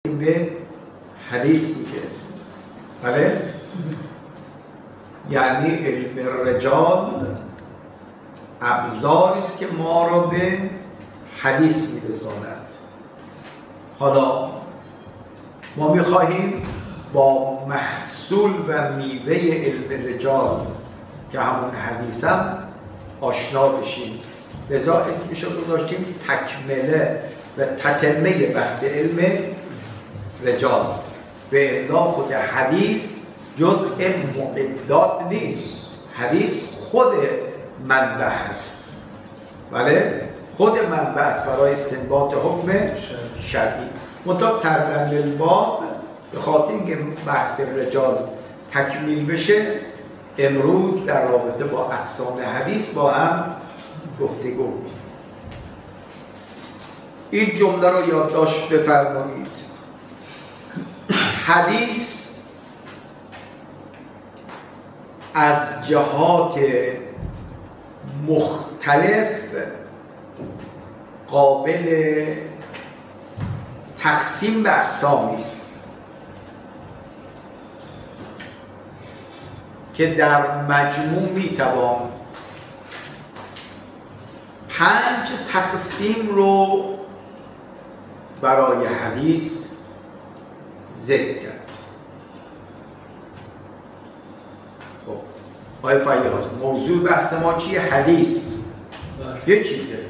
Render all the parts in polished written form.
به حدیث دیگه. بله؟ یعنی علم رجال ابزاری است که ما را به حدیث می‌رساند. حالا ما می‌خواهیم با محصول و میوه علم رجال که همون حدیث هم آشنا بشیم. لذا اسمش رو گذاشتیم تکمله و تتمه بحث علم رجال. به الا خود حدیث جزء معدات نیست. حدیث خود منبع هست. بله؟ خود منبع است برای استنباط حکم شرعی. منطقه تردن للباب به خاطر اینکه بحث رجال تکمیل بشه امروز در رابطه با اقسام حدیث با هم گفتگو. این جمله رو یادداشت بفرمایید. حدیث از جهات مختلف قابل تقسیم به اقسامی است که در مجموع میتوان 5 تقسیم رو برای حدیث ذکر کرد. خب آقای فیاض، موضوع بحث ما چیه؟ حدیث یه چیزه،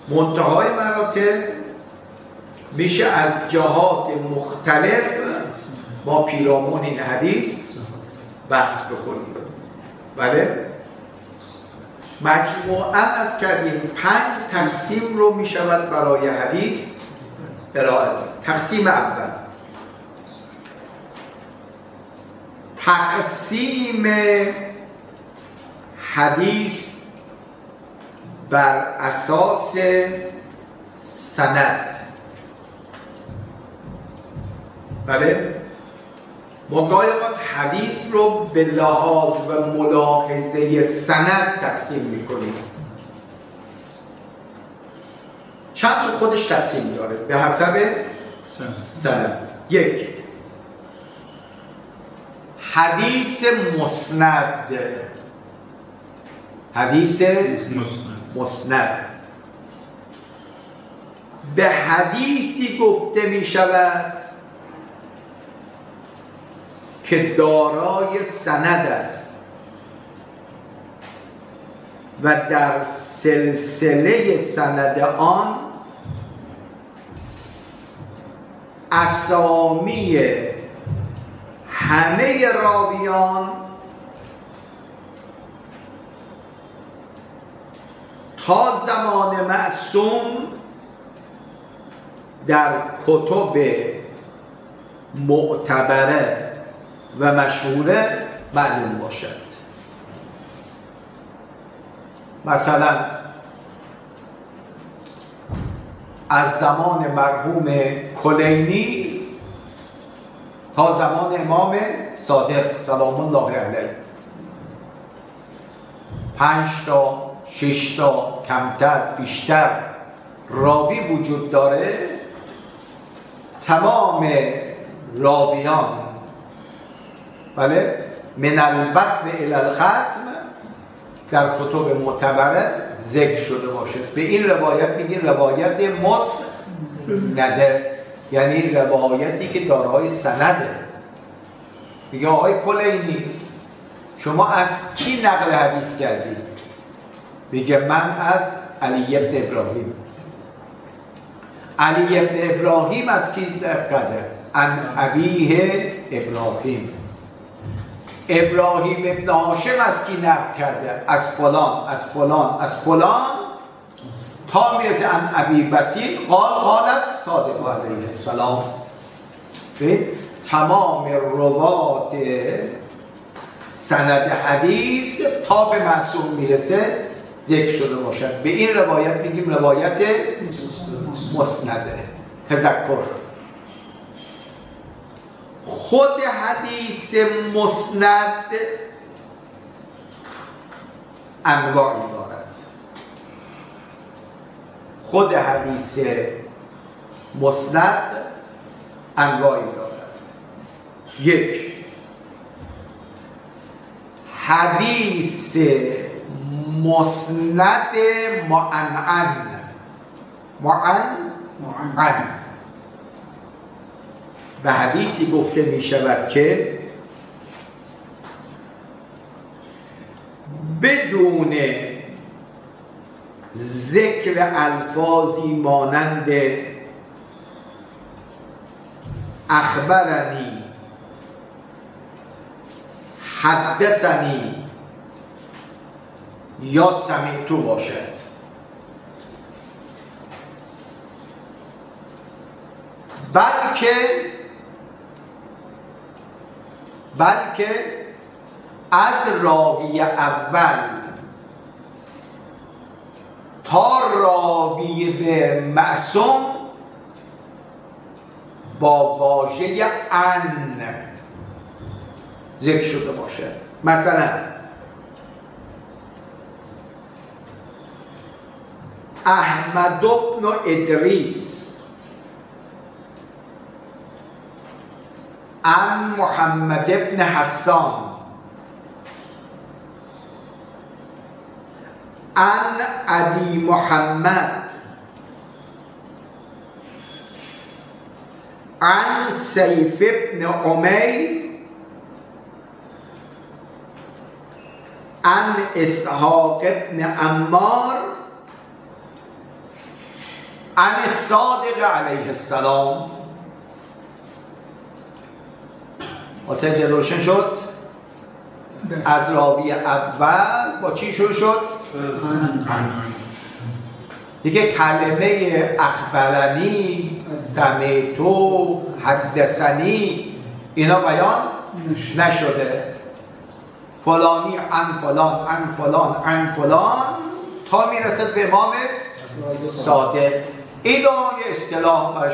منتهای مراتب میشه از جهات مختلف با پیرامون این حدیث بحث بکنیم. بله؟ مجموعاً از کردیم 5 تقسیم رو میشود برای حدیث ارائه داد. تقسیم اول، تقسیم حدیث بر اساس سند. بله؟ ما گاهی اوقات حدیث رو به لحاظ و ملاحظه سند تقسیم میکنیم. چند تا خودش تقسیم داره به حسب سند. 1. حدیث مسند. حدیث مسند به حدیثی گفته می شود که دارای سند است و در سلسله سند آن اسامی همه راویان تا زمان معصوم در کتب معتبره و مشهوره معلوم باشد. مثلا از زمان مرحوم کلینی تا زمان امام صادق سلام الله علیه 5 تا 6 تا کمتر بیشتر راوی وجود داره. تمام راویان بله من البطن الی الختم در کتب معتبره ذکر شده باشد. به این روایت میگیم روایت مسنده، یعنی روایتی که دارای سنده. میگه آقای کلینی شما از کی نقل حدیث کردی؟ میگه من از علی ابن ابراهیم. علی ابن ابراهیم از کی نقل کرده؟ عن ابیه ابراهیم. ابراهیم ابن هاشم از کی نقل کرده؟ از فلان از فلان از فلان تا میرسه عن ابی بصیر قال از صادق علیه السلام. تمام روات سند حدیث تا به معصوم میرسه ذکر شده باشد. به این روایت میگیم روایت مسنده. تذکر خود حدیث مسند انواعی دارد. خود حدیث مسند انواعی دارد. یک، حدیث مسند معنعن. معنعن به حدیثی گفته می شود که بدون ذکر الفاظی مانند اخبرنی، حدثنی یا سمعتو باشد، بلکه از راوی اول تا راوی به معصوم با واژه ان ذکر شده باشه. مثلا احمد بن ادریس عن محمد بن حسان عن عدی محمد عن سیف بن عمیر عن اسحاق بن عمار عن الصادق علیه السلام. واسه روشن شد؟ از راوی اول با چی شروع شد؟ دیگه کلمه اخبرنی، سمعتو، حدثنی اینا بیان نشده. فلانی عن فلان عن فلان عن فلان تا میرسد به امام صادق. اینو یه اصطلاح باش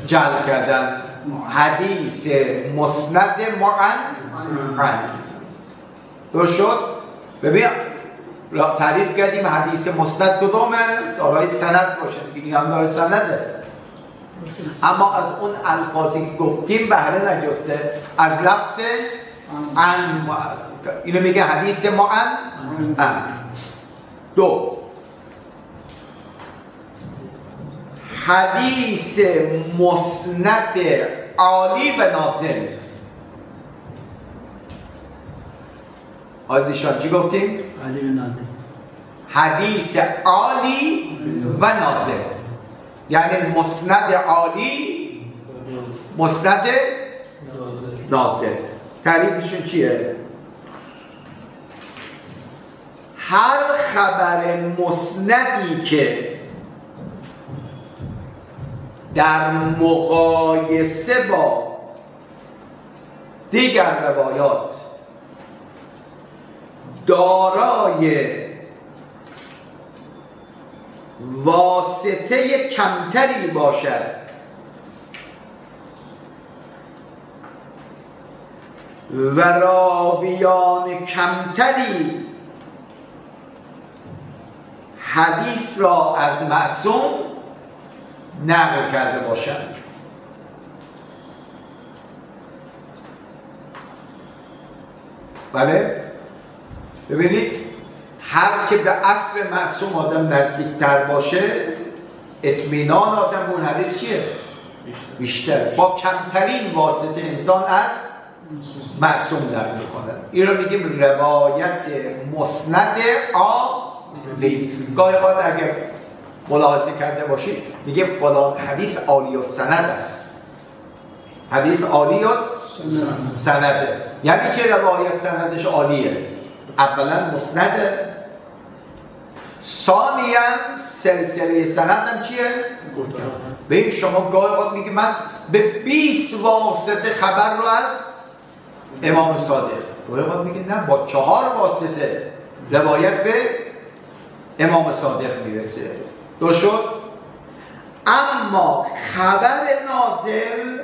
جعل کردن، حدیث مسند معنعن. درست شد؟ ببین تعریف کردیم حدیث مسند کدومه؟ دارای سند باشه، این هم دارای سنده، اما از اون الفاظی که گفتیم بهره نجسته، از لفظ عن. اینو میگه حدیث معنعن. دو، حدیث مسند عالی و نازل. آزیشان چی گفتیم؟ عالی و نازل. حدیث عالی و نازل یعنی مسند عالی، مسند نازل. تعریفشون چیه؟ هر خبر مسندی که در مقایسه با دیگر روایات دارای واسطه کمتری باشد و راویان کمتری حدیث را از معصوم نقل کرده باشند. بله؟ ببینید هر که به اصل معصوم آدم نزدیکتر باشه اطمینان آدم به اون حدیث چیه؟ بیشتر. با کمترین واسطه انسان از معصوم نقل میکنه. این رو میگیم روایت مسند عالی. گاهی اوقات اگر ملاحظه کرده باشید میگه فلان حدیث عالی السند است، حدیث عالی السنده. یعنی که روایت سندش عالیه. اولا مسنده، ثانیاً سلسله سند هم چیه؟ به این شما گاهی اوقات میگه من به 20 واسطه خبر رو از امام صادق، گاهی اوقات میگه نه با 4 واسطه روایت به امام صادق میرسه. درست شد؟ اما خبر نازل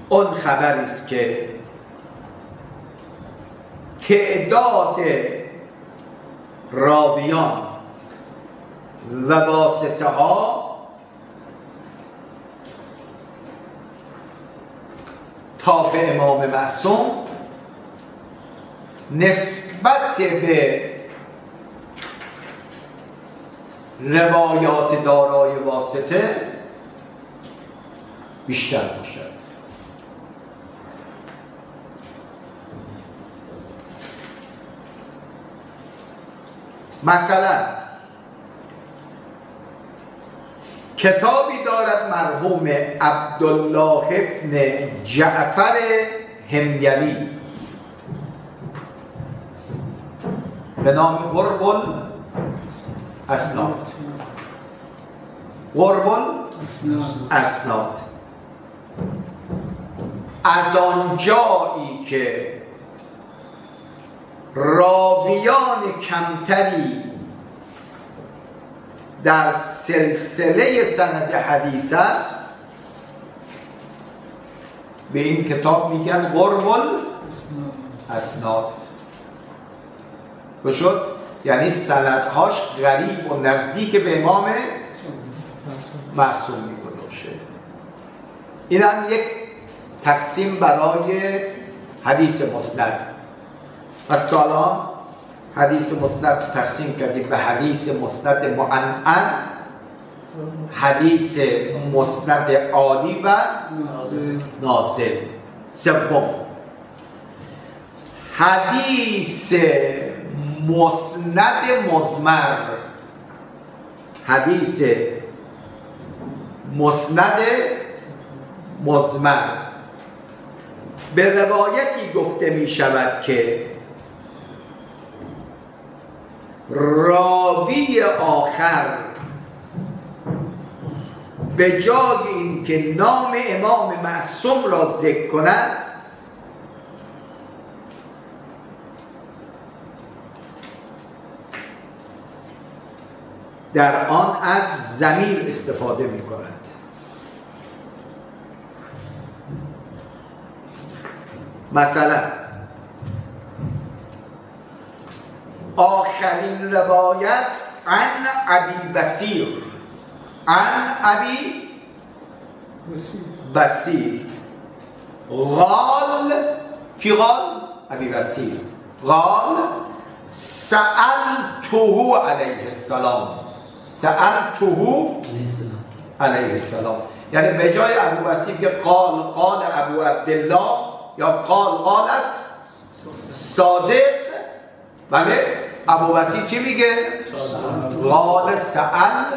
اون خبری است که تعداد راویان و واسطه ها تا به امام معصوم نسبت به روایات دارای واسطه بیشتر باشد. مثلا کتابی دارد مرحوم عبدالله ابن جعفر حمیلی به نام قرب الاسناد. قرب الاسناد از آن جایی که راویان کمتری در سلسله سند حدیث است، به این کتاب میگن قرب الاسناد. بشد یعنی سندهاش غریب و نزدیک به امام معصوم میگذاشته. این هم یک تقسیم برای حدیث مسند. پس تا الان حدیث مسند تقسیم کردیم به حدیث مسند معنعن، حدیث مسند عالی و نازل. سوم حدیث مسند مضمر. حدیث مسند مضمر به روایتی گفته می شود که راوی آخر به جای اینکه نام امام معصوم را ذکر کند در آن از ضمیر استفاده می کند. مثلا آخرین روایت عن ابی بصیر، عن ابی بصیر قال، کی قال؟ ابی بصیر قال سألته علیه السلام، سألته علیه السلام، یعنی به جای ابو بصیر که قال ابو عبدالله یا قال است صادق، بله ابو بصیر چی میگه؟ قال سألته.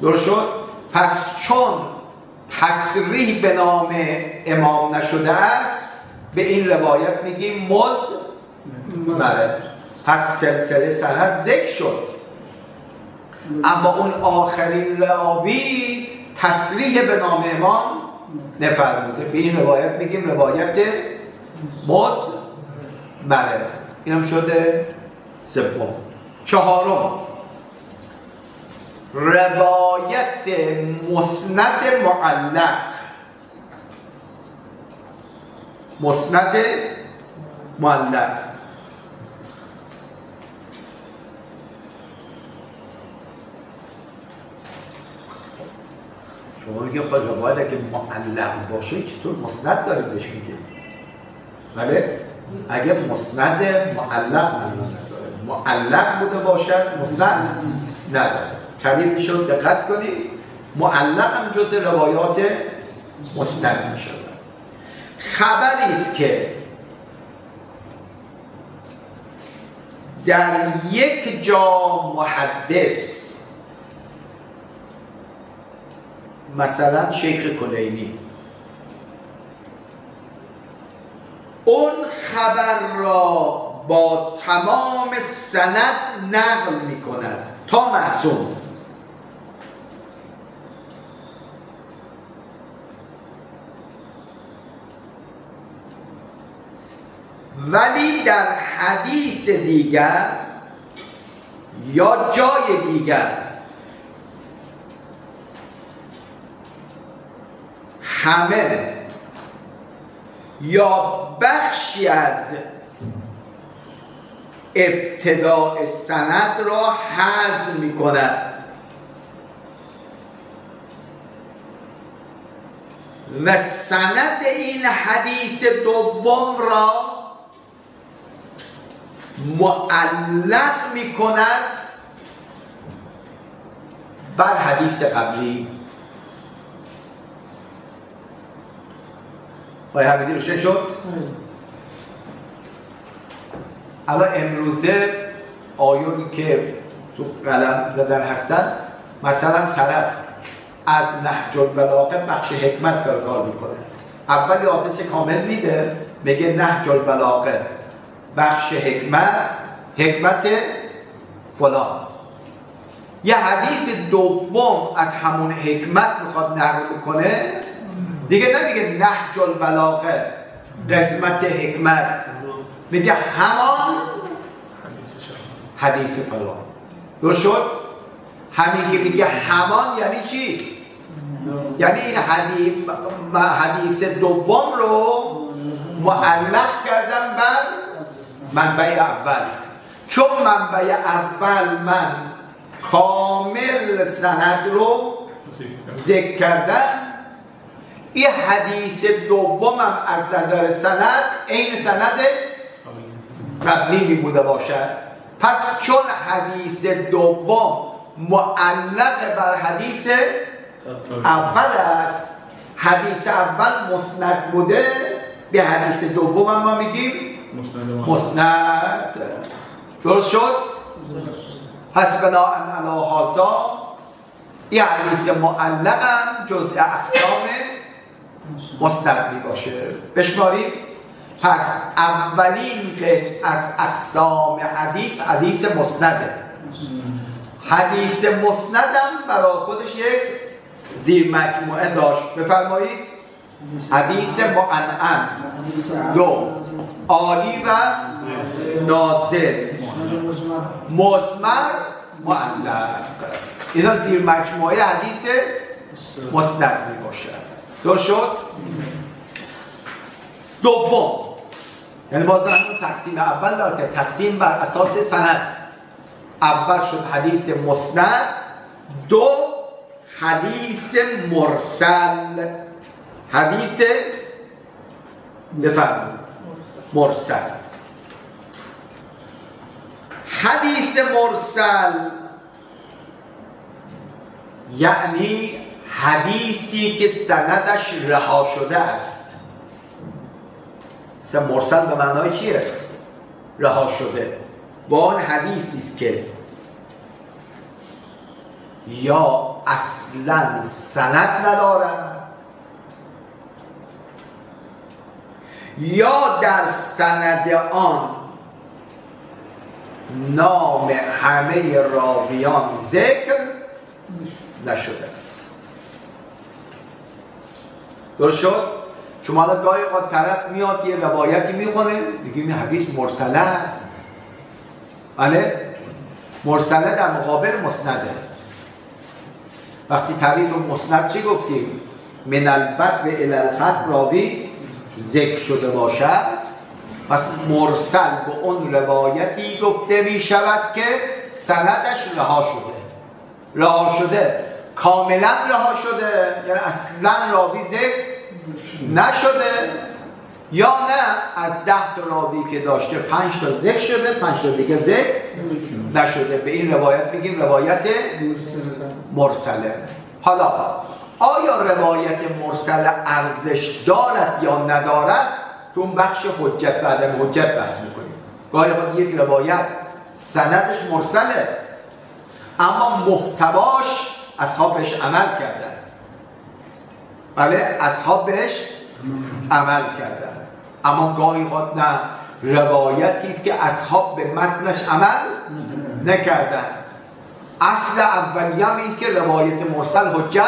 درست شد؟ پس چون تصریح به نام امام نشده است به این روایت میگیم مضمر. پس سلسله سند ذکر شد، اما اون آخرین راوی تصریح به نام امام نفرموده، به این روایت میگیم روایت مضمر. اینم شده سوم. چهارم روایت مسند معلق. مسند معلق شما میگه خود روایت اگه معلق باشه چطور مسند دارید بهش میگه؟ بله اگه مسند معلق بوده باشد مسند نداره. تعبیر میشود دقت کنید معلق هم جز روایات مسند میشود. خبری است که در یک جا محدث، مثلا شیخ کلینی، اون خبر را با تمام سند نقل می کند تا معصوم، ولی در حدیث دیگر یا جای دیگر همه یا بخشی از ابتداء سند را حذف می کند و سند این حدیث دوم را معلق می کند بر حدیث قبلی. آیا حمیدی روشن شد؟ الان امروزه آیونی که تو قلم زدن هستن، مثلا طرف از نهج البلاغه بخش حکمت کار میکنه، اول آدرس کامل میده، میگه نهج البلاغه بخش حکمت فلان. یه حدیث دوم از همون حکمت میخواد نقل کنه، دیگه نمیگه نهج البلاغه قسمت حکمت، میگه همان حدیث فلان. درست شد؟ همین که میگه همان یعنی چی؟ یعنی این حدیث دوم رو معلق کردن بر منبع اول. چون منبع اول من کامل سند رو ذکر کردن، این حدیث دومم از نظر سند این سند قبلی می بوده باشد. پس چون حدیث دوم معلق بر حدیث اول است، حدیث اول مسند بوده، به حدیث دوم ما میگیم مسند. درست شد؟ پس بناءً علی هذا این حدیث معلق هم جزء اقسام مسند می باشه. بشماریم. پس اولین قسم از اقسام حدیث مسنده. حدیث مسندم برای خودش یک زیر مجموعه داشت. بفرمایید. حدیث معنعن، دو عالی و نازل، مضمر، معلق. اینا زیر مجموعه حدیث مسند می باشه. درست شد؟ دوم، یعنی باز همون تقسیم اول دارد که تقسیم بر اساس سند. اول شد حدیث مسند، دو حدیث مرسل. حدیث بفرمایید مرسل. حدیث مرسل یعنی حدیثی که سندش رها شده است. مثلا مرسل به معنای چیه؟ رها شده. با آن حدیثی است که یا اصلا سند ندارد یا در سند آن نام همه راویان ذکر نشده است. درست شد؟ شما الان گاهی اوقات طرف میاد یه روایتی میخونه، میگه این حدیث مرسله است. بله؟ مرسله در مقابل مسنده. وقتی تعریف مسند چی گفتیم؟ من البدو الی الخط راوی ذکر شده باشد. پس مرسل به اون روایتی گفته می شود که سندش رها شده. رها شده کاملا رها شده، یعنی اصلا راوی ذکر نشده، یا نه از 10 تا راوی که داشته 5 تا ذکر شده، 5 تا دیگه ذکر نشده. به این روایت میگیم روایت مرسله. حالا آیا روایت مرسله ارزش دارد یا ندارد؟ تو اون بخش حجت و عدم حجت بحث میکنیم. گاهی خود یک روایت سندش مرسله اما محتواش اصحاب بهش عمل کردن. بله، اصحاب بهش عمل کردن. اما گاهی خود نه، روایتی است که اصحاب به متنش عمل نکردن. اصل اولیه هم این که روایت مرسل حجت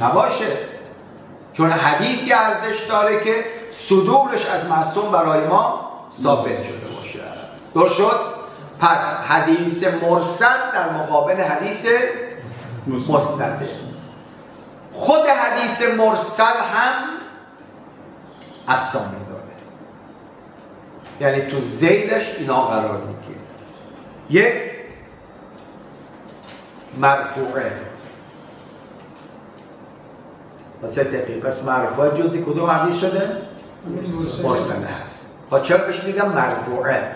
نباشه، چون حدیثی ارزش داره که صدورش از معصوم برای ما ثابت شده باشه. درست شد؟ پس حدیث مرسل در مقابل حدیث مسنده. خود حدیث مرسل هم اقسامی داره، یعنی تو ذیلش اینا قرار میگیره. یک، مرفوعه. واسه دقیق. پس مرفوع جزی کدوم حدیث شده؟ مرسله هست. چرا بهش میگم مرفوعه؟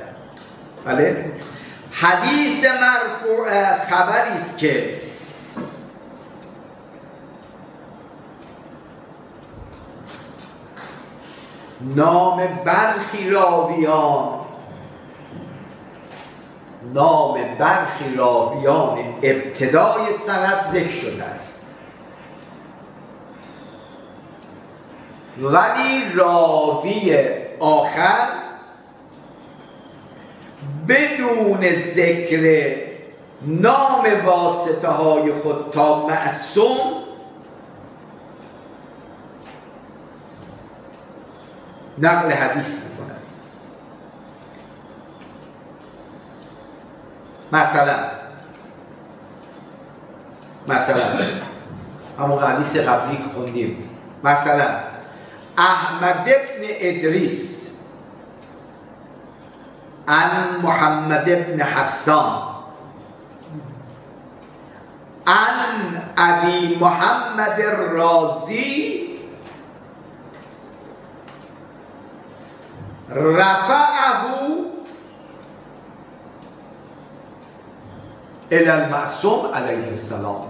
بله؟ حدیث مرفوع خبری است که نام برخی راویان ابتدای سند ذکر شده است، ولی راوی آخر بدون ذکر نام واسطه های خود تا معصوم نقل حدیث میکنه. مثلا همون حدیث قبلی که خوندیم، مثلا احمد ابن ادریس عن محمد ابن حسان عن ابی محمد الرازی رفعه الى المعصوم علیه السلام.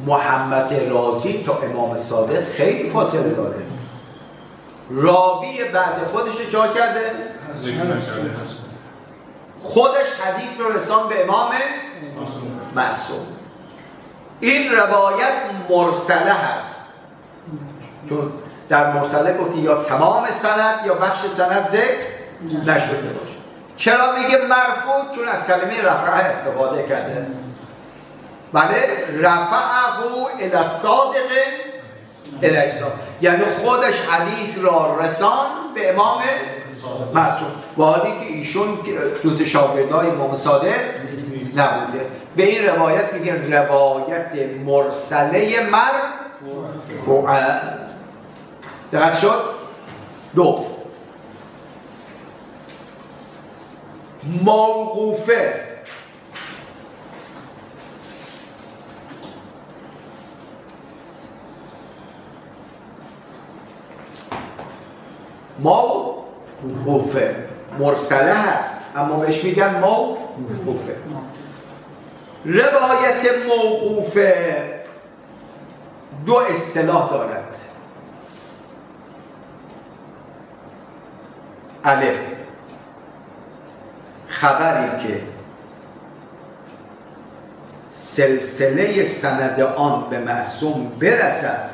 محمد رازی تا امام صادق خیلی فاصله داره. راوی بعد خودش جا کرده، خودش حدیث رو رسان به امام معصوم. این روایت مرسله هست، چون در مرسله گفتی یا تمام سند یا بخش سند ذکر نشده باشه. چرا میگه مرفوع؟ چون از کلمه رفعه استفاده کرده. بله، رفعه الی الصادق الی الصادق، یعنی خودش حدیث را رسان به امام معصوم، با حالی که ایشون جز شاگردای امام صادق نبوده. به این روایت میگه روایت مرسله مرفوعه. دقت شد؟ دو، موقوفه. موقوفه مرسله هست اما بهش میگن موقوفه. روایت موقوفه دو اصطلاح دارد. الف، خبری که سلسله سند آن به معصوم برسد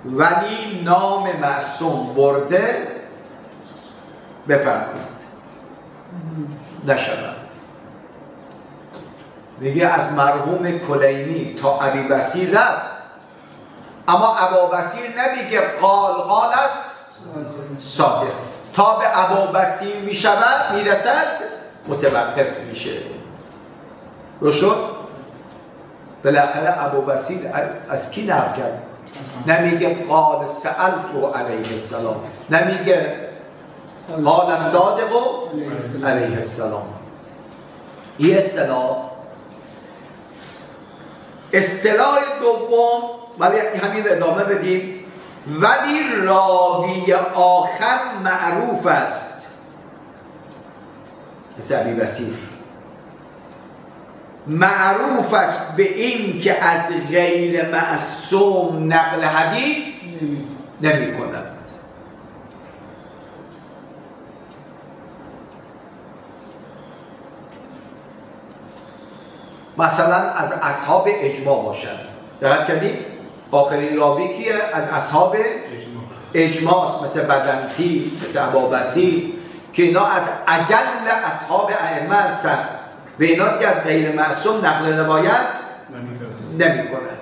ولی نام معصوم برده بفرمایید نشود. میگه از مرحوم کلینی تا ابی بصیر رفت، اما ابا بصیر نمیگه قال است صادق، تا به ابا بصیر میشود میرسد متوقف میشه. رو شد؟ بالاخره ابا بصیر از کی نقل کرد؟ نمیگه قال سألت علیه السلام، نمیگه قال صادق علیه السلام. این اصطلاح دوم، ولی همین ادامه بدیم. ولی راوی آخر معروف است، مثل ابی بصیر معروف است به این که از غیر معصوم نقل حدیث نمی کند. مثلا از اصحاب اجماع باشد. دقت کردید؟ آخرین راوی کیه؟ از اصحاب اجماع، مثل بزنطی، مثل ابا بصیر، که اینا از اجل اصحاب ائمه هستند و اینا که از غیر معصوم نقل روایت نمی کنند.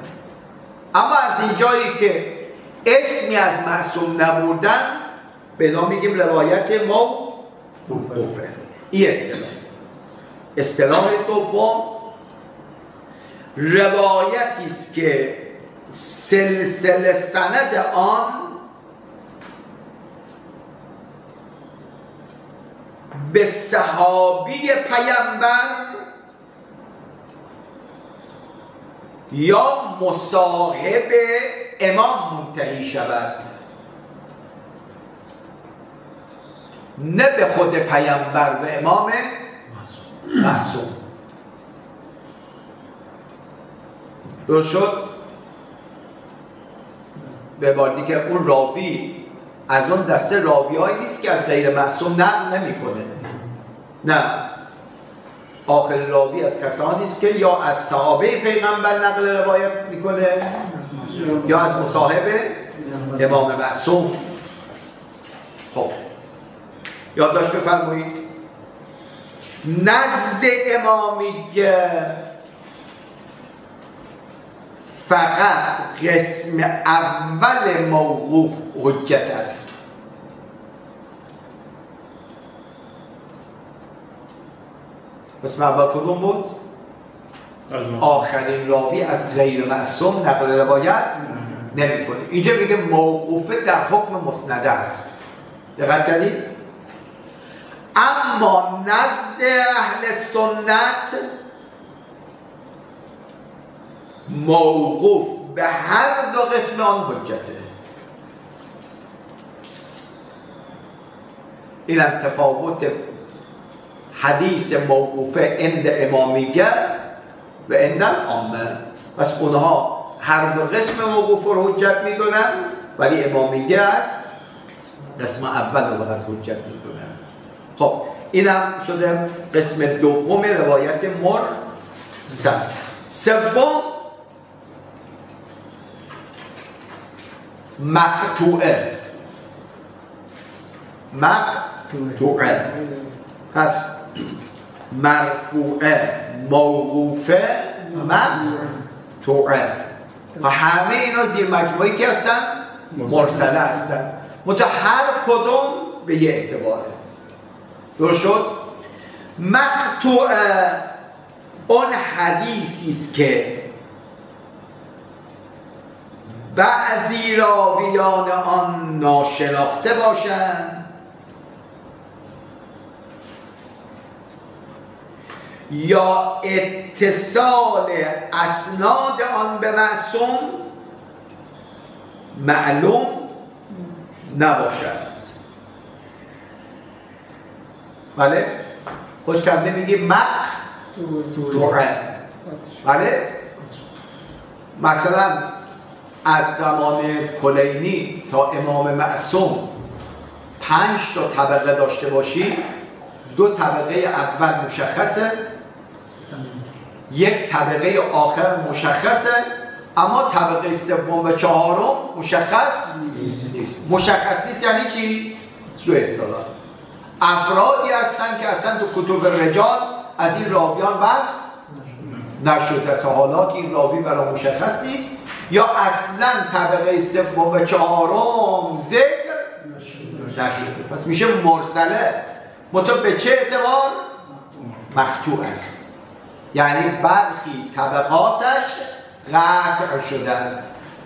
اما از این جایی که اسمی از معصوم نبردن به اینا میگیم روایت موقوفه. این اصطلاح دوم روایتی است که سلسله سند آن به صحابی پیامبر یا مصاحب امام منتهی شود، نه به خود پیامبر و امام معصوم. درست شد؟ به بار دیگه اون راوی از اون دسته راویایی نیست که از غیر معصوم نقل نمیکنه. نه، آخر راوی از کسانی است که یا از صحابه پیغمبر نقل روایت میکنه یا از مصاحب امام معصوم. خب یادداشت بفرمایید، نزد امامیه فقط قسم اول موقوف حجت است. قسم اول کدوم بود؟ آخرین راوی از غیر معصوم نقل روایت نمی‌کنه. اینجا میگه موقوفه در حکم مسنده است. دقت کردید؟ اما نزد اهل سنت موقوف به هر دو قسم آن حجته. این تفاوت حدیث موقوفه عند امامیه و عند عامه. پس اونها هر دو قسم موقوف رو حجت میدونن، ولی امامیه است قسم اول رو فقط حجت میدونن. خب اینم شده قسم دوم روایت مرسل. سوم مقطوعه. پس مرفوعه، موقوفه، مقطوعه و همه اینا زیر مجموعی که هستن مرسله هستن، منتها هر کدوم به یه اعتباره. درست شد؟ مقطوعه اون حدیثی است که بعضی راویان آن ناشناخته باشند یا اتصال اسناد آن به معصوم معلوم نباشد. بله؟ خوش کرده میگه مقطوعه. بله؟ مثلا از زمان کلینی تا امام معصوم 5 تا طبقه داشته باشی، 2 طبقه اول مشخصه، 1 طبقه آخر مشخصه، اما طبقه سوم و چهارم مشخص نیست. مشخص نیست یعنی چی؟ دو اصطلاح. افرادی هستن که اصلا تو کتب رجال از این راویان بس نشده است، حالات این راوی برای مشخص نیست، یا اصلا طبقه سوم و چهارم ذکر نشده، پس میشه مرسله. منتها به چه اعتبار؟ مقطوع است، یعنی برخی طبقاتش قطع شده است.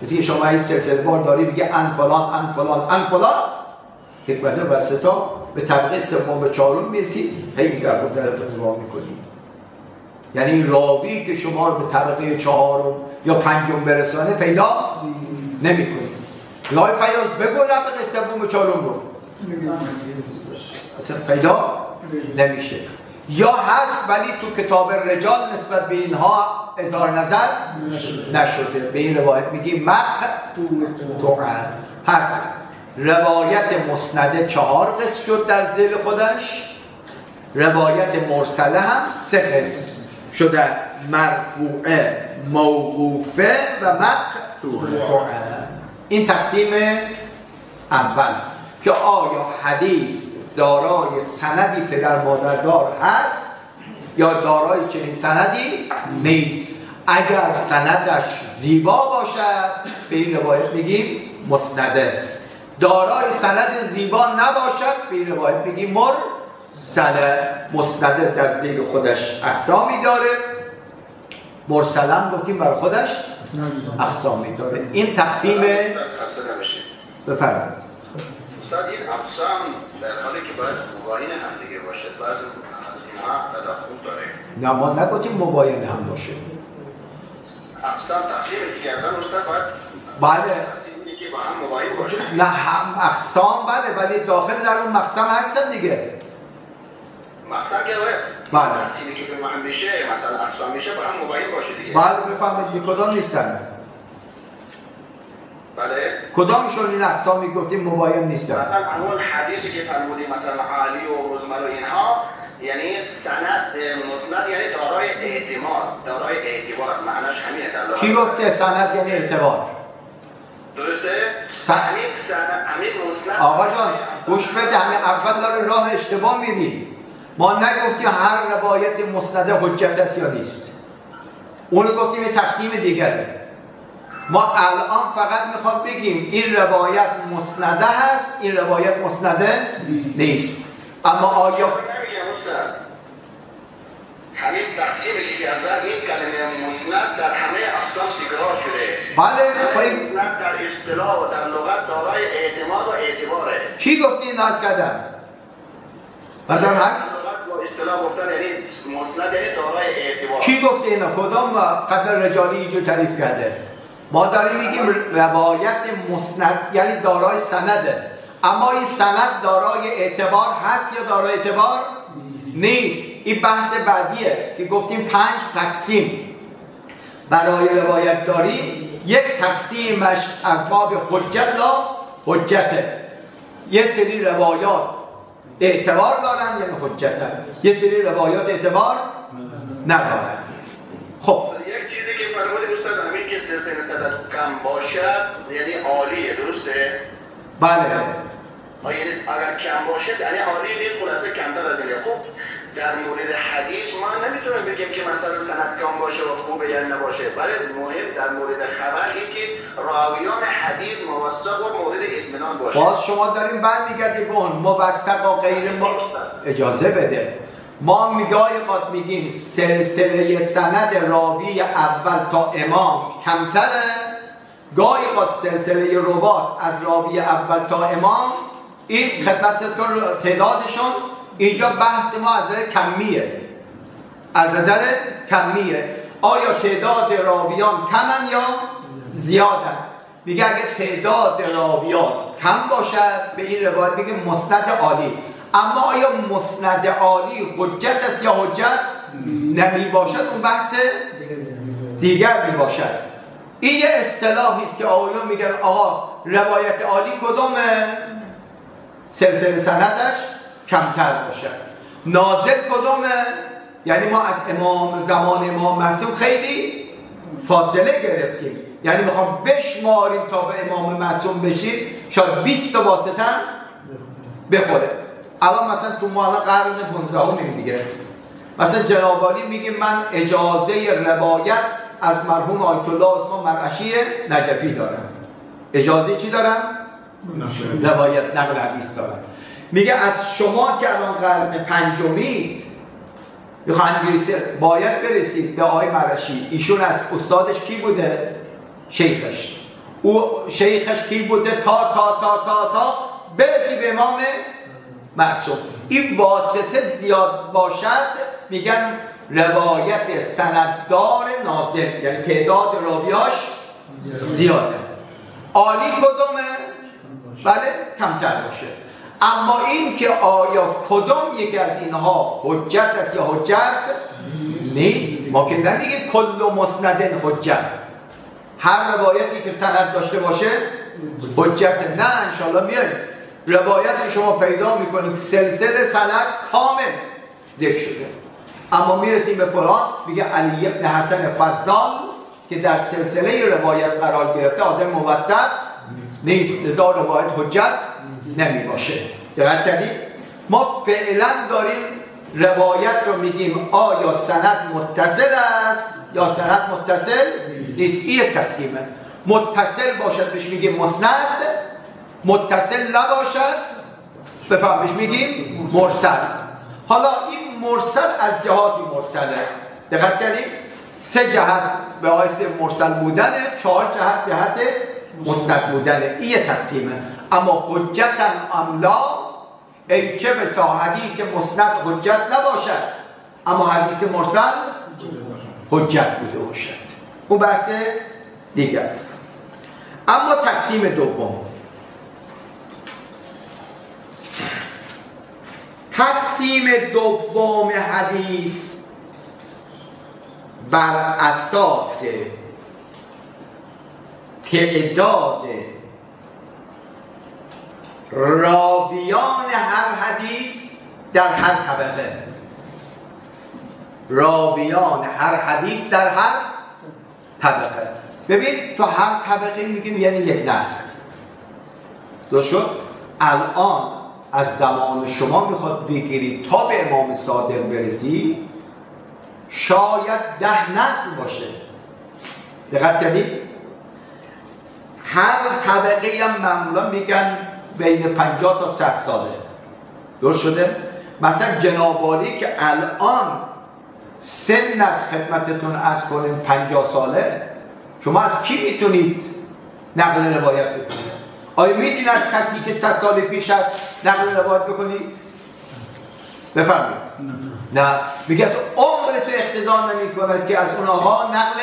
مثل شما این سلسله بار داری میگه ان فلان ان فلان ان فلان، حکمت وسطا به طبقه سوم و چهارم میرسید، هی دیگر رو در اتفاق میکنید. یعنی راوی که شما رو به طبقه چهارم یا پنجم برسانه پیدا نمی‌کنید. لای فیاض بگو طبقه سوم و چهارم رو اصلا پیدا نمیشه، یا هست ولی تو کتاب رجال نسبت به اینها اظهار نظر نشده. به این روایت میگیم مقطوع. پس روایت مسنده 4 قسم شد در ذیل خودش، روایت مرسله هم 3 قسم شده است: مرفوعه، موقوفه و مقطوعه. این تقسیم اول که آیا حدیث دارای سندی پدر مادردار هست یا دارای چنین سندی نیست. اگر سندش زیبا باشد به این روایت میگیم مسنده، دارای سند زیبا نباشد به این روایت میگیم مرسله. مسنده در ذیل خودش اقسامی داره، مرسله گفتیم بر خودش اقسامی داره. این تقسیم بفرمایید. استاد این اقسام در حالی که باید مباین هم دیگه باشه، بعضی اینها تداخل داره. نه ما نگفتیم مباین هم باشه. اقسام تقسیم کردن استاد باید بله که با هم مباین باشه. نه هم اقسام بله، ولی داخل در اون مقسم هستن دیگه. مقسم که باید بله تقسیمی که به من بشه مثلا اقسام میشه با هم مباین باشه دیگه. بله بفهمید کدام نیستن. بله کدامشون این اقسامی گفتیم مباین نیستن؟ مثلا همون حدیثی که فرمودیم مثلا علی و روزمر و اینها یعنی سند مسند یعنی دارای اعتماد، دارای اعتبار، معناش همینه در لغت. کی گفته سند یعنی اعتبار؟ درسته؟ همین مسند آقا جان گوش بده، همین اول داره راه اشتباه میری. ما نگفتیم هر روایت مسند حجت است یا نیست، اونو گفتیم یه تقسیم دیگره. ما الان فقط میخوام بگیم این روایت مسنده هست، این روایت مسنده نیست. اما آیا همین تقسیمش کردن این کلمه مسند در همه اقسام تکرار شده. بله خواهیم مسند در اصطلاح و در لغت دارای اعتماد و اعتباره. کی گفتی این از کردن؟ و در حق اصطلاح گفتن یعنی مسند یعنی دارای اعتبار. کی گفته اینا؟ کدام قبل رجالی اینجور تعریف کرده؟ ما داریم میگیم روایت مسند یعنی دارای سنده، اما این سند دارای اعتبار هست یا دارای اعتبار نیست. این بحث بعدیه که گفتیم 5 تقسیم برای روایت داریم. یک تقسیمش از باب حجت لا حجته، یه سری روایات اعتبار دارن یعنی حجتن، یه سری روایات اعتبار ندارن. خب یک چیزی که فرمودید استاد همین که سلسله کم باشد یعنی عالیه، درسته؟ بله یعنی اگر کم باشد یعنی عالی نیست، خلاصه کمتر از اینه. خب در مورد حدیث ما نمیتونم بگیم که مثلا سند کم باشه و خوبه یا نباشه، ولی مهم در مورد خبر این که راویان حدیث موثق و مورد اطمینان باشه. باز شما داریم برمیگردیم به اون موثق و غیر اجازه بده. ما میگای قد میگیم سلسله سند راوی اول تا امام کمتره، گاهی قد سلسله روات از راوی اول تا امام این خدمت تعدادشون اینجا بحث ما از نظر کمیه، از نظر کمیه. آیا تعداد راویان کمن یا زیادن؟ میگه اگه تعداد راویان کم باشد به این روایت بگیم مسند عالی. اما آیا مسند عالی حجت است یا حجت نمی باشد؟ اون بحث دیگر می باشد. این یه اصطلاحی است که آقایون میگن آقا روایت عالی کدومه؟ سلسله سندش کمتر باشد. نازل کدومه؟ یعنی ما از زمان امام معصوم خیلی فاصله گرفتیم، یعنی میخوام بشماریم تا به امام معصوم بشیم شاید 20 تا واسطه بخوره. الان مثلا تو ما الان قرن 15 دیگه مثلا جناب عالی میگه من اجازه روایت از مرحوم آیت الله عثمان مرعشی نجفی دارم. اجازه چی دارم؟ روایت نقل حدیث دارم. میگه از شما که الان قرن 5 باید برسید به آقای مرعشی. ایشون از استادش کی بوده؟ شیخش. او شیخش کی بوده تا برسی به امام معصوم. این واسطه زیاد باشد میگن روایت سنددار نازل، یعنی تعداد راویاش زیاده. عالی کدومه؟ بله کمتر باشه. اما این که آیا کدوم یکی از اینها حجت است یا حجت نیست، ما که نمیگیم کل مسند حجت. هر روایتی که سند داشته باشه حجت نه. انشالله میاریم روایت شما پیدا میکنید سلسله سند کامل ذکر شده، اما میرسیم به فلان میگه علی ابن حسن فضال که در سلسله روایت قرار گرفته آدم موثق نیست، لذا روایت حجت نمی باشه. دقت کردید؟ ما فعلا داریم روایت رو میگیم آیا سند متصل است یا سند متصل نیست. این تقسیمه. متصل باشد بهش میگیم مسند، متصل نباشد بفهمش میگیم مرسل. حالا این مرسل از جهاتی مرسله. دقت کردید؟ 3 جهت به باعث مرسل بودنه، 4 جهت مسند بودنه. این تقسیمه. اما حجتن املا ای چه بسا حدیث مسند حجت نباشد اما حدیث مرسل حجت بوده باشد. اون بحث دیگر است. اما تقسیم دوم، حدیث بر اساس تعداد راویان هر حدیث در هر طبقه. راویان هر حدیث در هر طبقه. ببین تو هر طبقه میگیم یعنی یک نسل. درست شد؟ الان از زمان شما میخواد بگیرید تا به امام صادق برسی شاید 10 نسل باشه. دقت کردید؟ هر طبقه هم معمولا میگن بین 50 تا 100 ساله. درست شده؟ مثلا جناب عالی که الان سنت خدمتتون از کنیم 50 ساله، شما از کی میتونید نقل روایت بکنید؟ آیا میتونید از کسی که 100 سال پیش است نقل روایت بکنید؟ بفرمایید. نه. میگه از عمر تو اقتضا نمی‌کند که از اون آقا نقل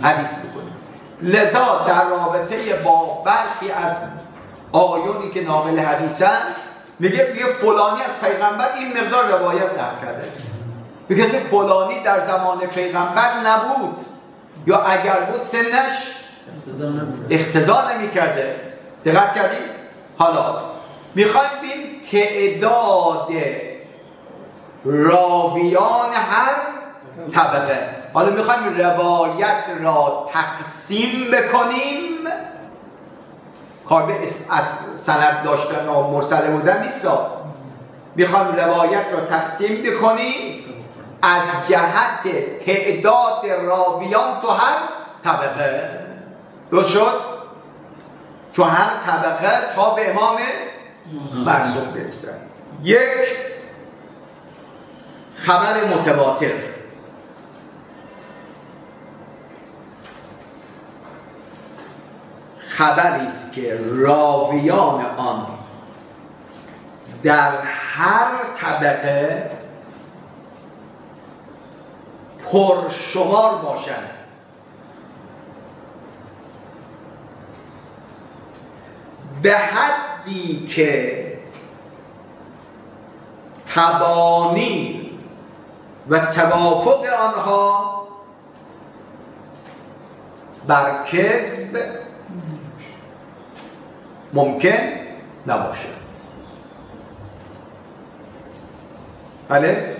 حدیث بکنید. لذا در رابطه با برخی از آقایونی که ناقل حدیثن میگه فلانی از پیغمبر این مقدار روایت نقل کرده. میگه فلانی در زمان پیغمبر نبود یا اگر بود سنش اقتضا نمی‌کرده. دقت کردید؟ حالا میخوایم ببینیم تعداد راویان هر طبقه. حالا میخوایم روایت را تقسیم بکنیم. کار به از سند داشتن و مرسل بودن نیست. میخوایم روایت را تقسیم بکنیم از جهت تعداد راویان تو هر طبقه. درست شد؟ تو هر طبقه تا به امام معصوم برسن. یک، خبر متواتر. خبری است که راویان آن در هر طبقه پرشمار باشند، به حدی که تبانی و توافق آنها بر کذب ممکن نباشد. بله؟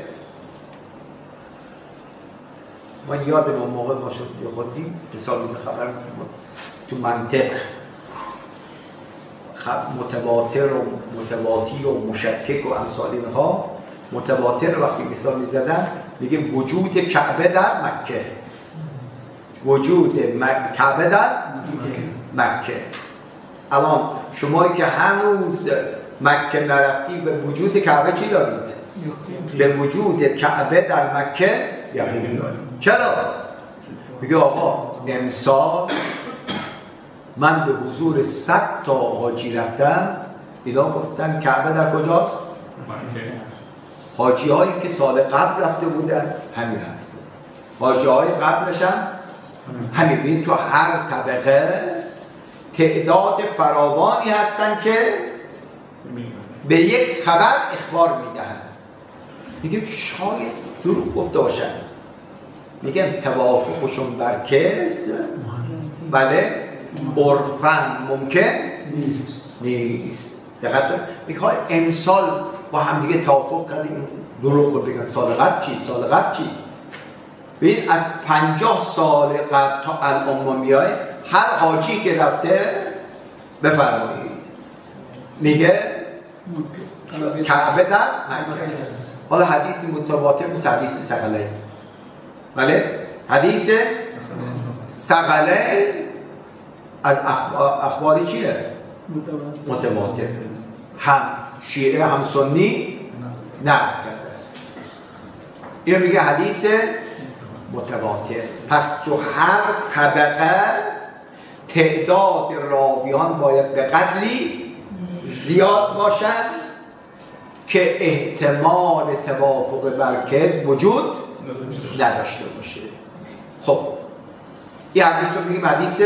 من یادم اون موقع ما شد خودیم مثال میز خبر تو منطق متواتر و متواتی و مشکک و امثال اینها. متواتر وقتی مثال میزدن میگه وجود کعبه در مکه، وجود کعبه در مکه. الان شما که هنوز مکه نرفتی به وجود کعبه چی دارید؟ به وجود کعبه در مکه یقین دارید. چرا؟ میگه آقا امسال من به حضور 100 تا حاجی رفتم، اینا گفتن کعبه در کجاست؟ حاجی هایی که سال قبل رفته بودن همین هست، حاجی های قبلش هم همین. بین تو هر طبقه تعداد فراوانی هستن که به یک خبر اخبار میدن. میگه شاید دروغ گفته باشن، میگن توافقشون بر کذب بله عرفاً ممکن نیست. دقیقاً میخوای امسال با هم دیگه توافق کردیم دروغ خود بگن سال قبل چی؟ ببین از 50 سال قبل تا الان ما میای هر حاجی که رفته بفرمایید میگه کعبه در مکه. حالا حدیث متواتر مثل حدیث ثقلین. بله حدیث ثقلین از اخباری چیه؟ متواتر. هم شیعه هم سنی نقل کرده است. این میگه حدیث متواتر. پس تو هر طبقه تعداد راویان باید به قدری زیاد باشن که احتمال توافق بر کذب وجود نداشته باشه. خب این حدیث رو میگیم حدیث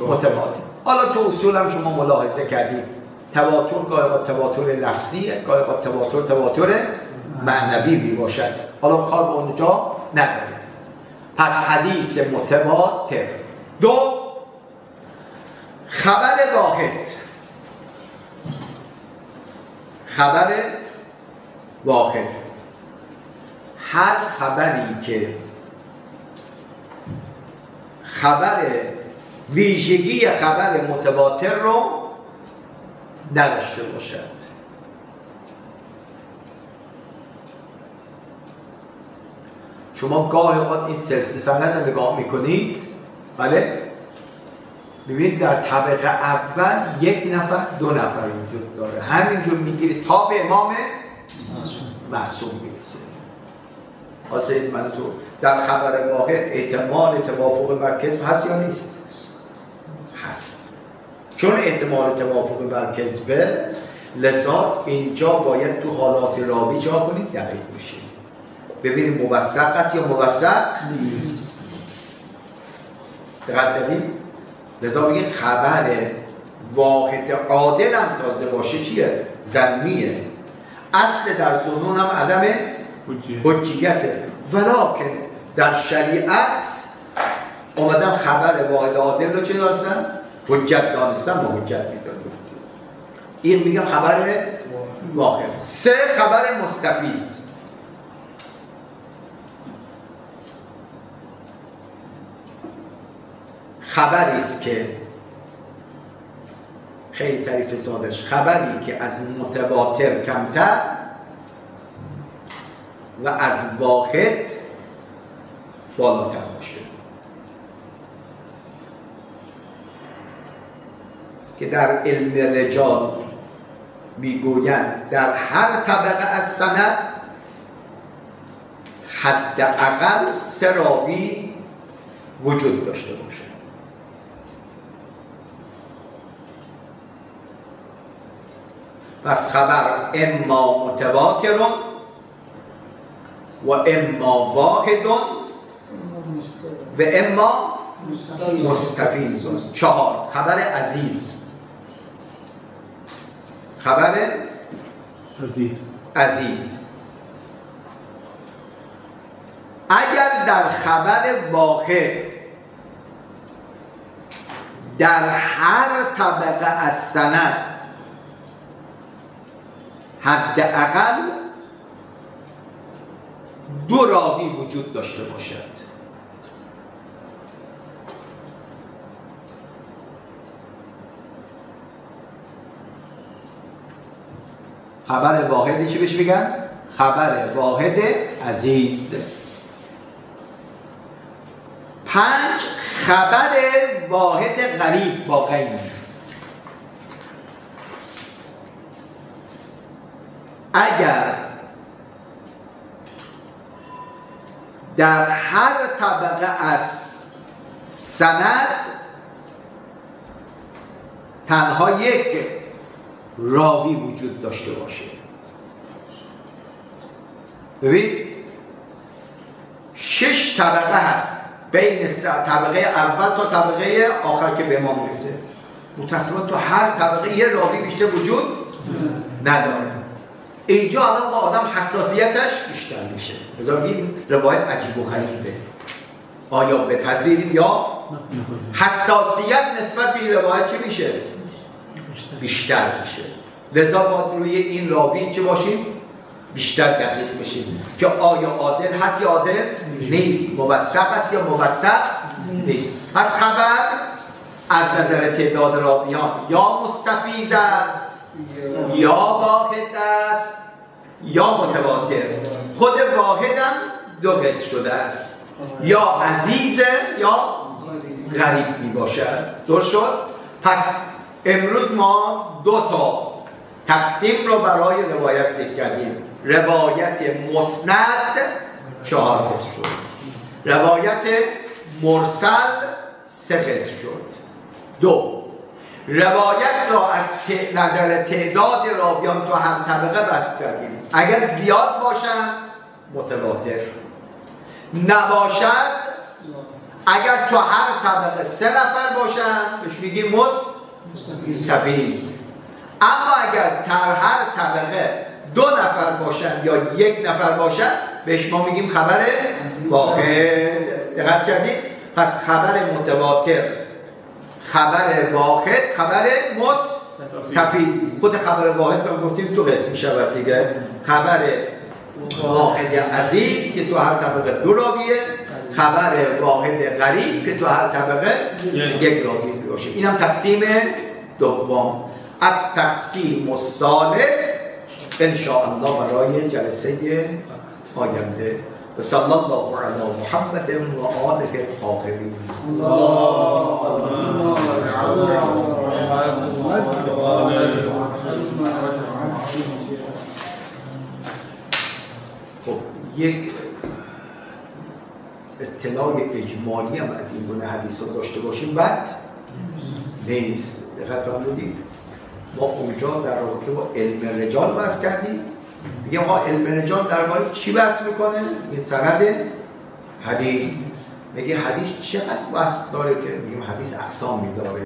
متواتر. حالا تو اصول هم شما ملاحظه کردید تواتر گاهی تواتر لفظی، گاهی تواتر معنوی می باشد. حالا کار به اونجا نداریم. پس حدیث متواتر. دو، خبر واحد. خبر واحد هر خبری که خبر ویژگی خبر متواتر رو نداشته باشد. شما گاه اوقات این سلسله سند رو نگاه میکنید، بله، ببینید در طبقه اول یک نفر دو نفر وجود داره، همینجور میگیرید تا به امام معصوم میرسه. واسه این منظور در خبر واحد احتمال توافق مرکز هست یا نیست؟ هست. چون احتمال توافق مرکز به، لذا اینجا باید تو حالات راوی جا کنید دقیق بشید، ببینید موثق است یا موثق نیست. دقت دارید؟ لذا میگه خبر واحد عادل هم تازه باشه چیه؟ ظنیه. اصل در ظنون هم عدم حجیته، ولکن در شریعت اومدن خبر واحد عادل رو چه داشتن؟ حجت دانستن و حجت میدونن. این میگم خبر واحد. سه، خبر مستفیض. خبری است که خیلی تعریف سادهش، خبری که از متواتر کمتر و از واحد بالاتر باشه، که در علم رجال میگویند در هر طبقه از سند حداقل 3 راوی وجود داشته باشه. پس خبر اما متواتر و اما واحد و اما مستفیض. 4، خبر عزیز. خبر عزیز اگر در خبر واحد در هر طبقه از سند حداقل 2 راوی وجود داشته باشد، خبر واحدی چی بهش میگن؟ خبر واحد عزیز. 5، خبر واحد غریب با غیر. اگر در هر طبقه از سند تنها 1 راوی وجود داشته باشه. ببین 6 طبقه هست بین طبقه اول تا طبقه آخر که به ما میرسه. متأسفانه تو هر طبقه 1 راوی بیشتر وجود نداره. اینجا الان با آدم حساسیتش بیشتر میشه. بذار این روایت عجیب و غریبه. آیا بپذیریم یا حساسیت نسبت به این روایت چی میشه؟ بیشتر میشه. لذا باید روی این راوی چه باشیم؟ بیشتر دقیق بشیم که آیا عادل هست یا عادل نیست، موثق است یا موثق نیست. پس خبر از نظر تعداد راویان یا مستفیض است یا واحد است یا متواتر. خود واحدم 2 قسم شده است، یا عزیزه یا غریب می باشد. درست شد؟ پس امروز ما 2 تا تقسیم رو برای روایت ذکر کردیم. روایت مسند 4 قسم شد، روایت مرسل 3 قسم شد. 2، روایت را از نظر تعداد راویان تا هم طبقه بست کردیم. اگر زیاد باشن متواتر، نباشد اگر تو هر طبقه 3 نفر باشن بهش میگیم مستفیض. اما اگر در هر طبقه 2 نفر باشن یا 1 نفر باشن بهش ما میگیم خبر واحد. دقت کردید؟ پس خبر متواتر، خبر واحد، خبر مستفیض. خود خبر واحد رو گفتیم تو قسم میشود دیگه. خبر واحد عزیز که تو هر طبقه 2 راویه، خبر واحد غریب که تو هر طبقه 1 راوی باشه. اینم تقسیم دوم. التقسیم الثالث ان شاء الله برای جلسه آینده. صلی الله علی محمد و آله الطاهرین. خب یک اطلاع اجمالی هم از این گونه حدیث رو داشته باشیم بد نیست. دقت فرمودید؟ ما اونجا در رابطه با علم رجال بحث کردیم. میگم ما علم رجال درباره چی بحث میکنه؟ این سند حدیث. میگه حدیث چقدر بحث داره که میگیم حدیث اقسامی داره.